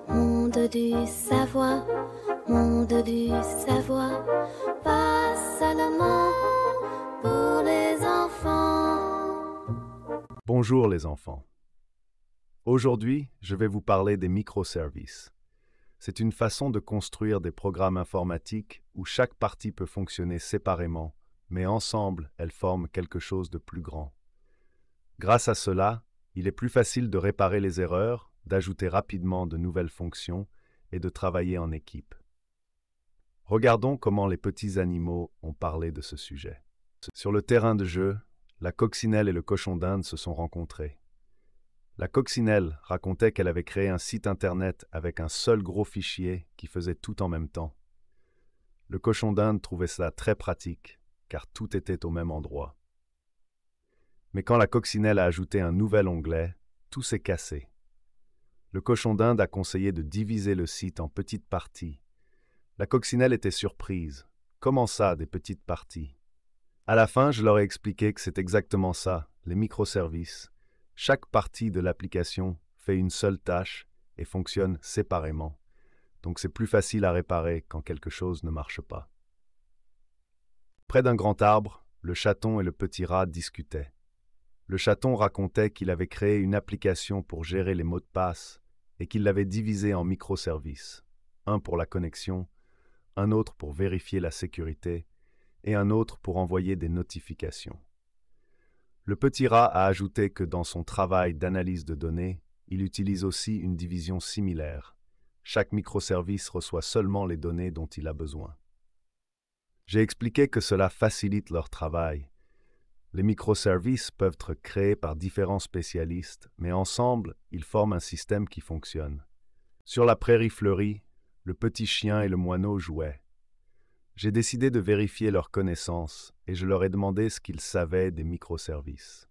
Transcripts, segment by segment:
Monde du savoir, monde du savoir, pas seulement pour les enfants. Bonjour les enfants. Aujourd'hui, je vais vous parler des microservices. C'est une façon de construire des programmes informatiques où chaque partie peut fonctionner séparément, mais ensemble, elles forment quelque chose de plus grand. Grâce à cela, il est plus facile de réparer les erreurs, d'ajouter rapidement de nouvelles fonctions et de travailler en équipe. Regardons comment les petits animaux ont parlé de ce sujet. Sur le terrain de jeu, la coccinelle et le cochon d'Inde se sont rencontrés. La coccinelle racontait qu'elle avait créé un site internet avec un seul gros fichier qui faisait tout en même temps. Le cochon d'Inde trouvait cela très pratique, car tout était au même endroit. Mais quand la coccinelle a ajouté un nouvel onglet, tout s'est cassé. Le cochon d'Inde a conseillé de diviser le site en petites parties. La coccinelle était surprise. Comment ça, des petites parties? À la fin, je leur ai expliqué que c'est exactement ça, les microservices. Chaque partie de l'application fait une seule tâche et fonctionne séparément. Donc c'est plus facile à réparer quand quelque chose ne marche pas. Près d'un grand arbre, le chaton et le petit rat discutaient. Le chaton racontait qu'il avait créé une application pour gérer les mots de passe et qu'il l'avait divisée en microservices. Un pour la connexion, un autre pour vérifier la sécurité et un autre pour envoyer des notifications. Le petit rat a ajouté que dans son travail d'analyse de données, il utilise aussi une division similaire. Chaque microservice reçoit seulement les données dont il a besoin. J'ai expliqué que cela facilite leur travail. Les microservices peuvent être créés par différents spécialistes, mais ensemble, ils forment un système qui fonctionne. Sur la prairie fleurie, le petit chien et le moineau jouaient. J'ai décidé de vérifier leurs connaissances et je leur ai demandé ce qu'ils savaient des microservices.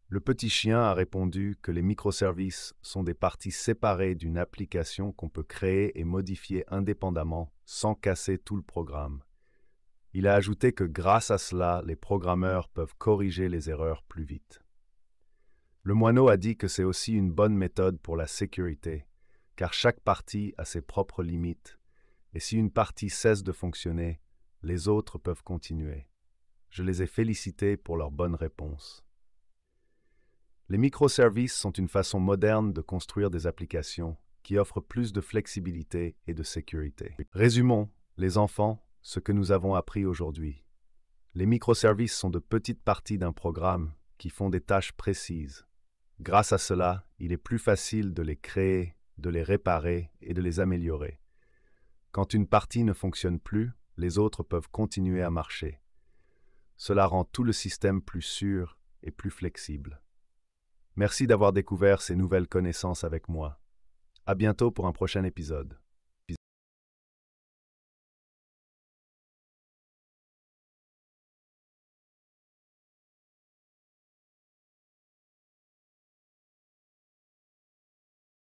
Le petit chien a répondu que les microservices sont des parties séparées d'une application qu'on peut créer et modifier indépendamment sans casser tout le programme. Il a ajouté que grâce à cela, les programmeurs peuvent corriger les erreurs plus vite. Le moineau a dit que c'est aussi une bonne méthode pour la sécurité, car chaque partie a ses propres limites, et si une partie cesse de fonctionner, les autres peuvent continuer. Je les ai félicités pour leur bonne réponse. Les microservices sont une façon moderne de construire des applications qui offrent plus de flexibilité et de sécurité. Résumons, les enfants, ce que nous avons appris aujourd'hui. Les microservices sont de petites parties d'un programme qui font des tâches précises. Grâce à cela, il est plus facile de les créer, de les réparer et de les améliorer. Quand une partie ne fonctionne plus, les autres peuvent continuer à marcher. Cela rend tout le système plus sûr et plus flexible. Merci d'avoir découvert ces nouvelles connaissances avec moi. À bientôt pour un prochain épisode.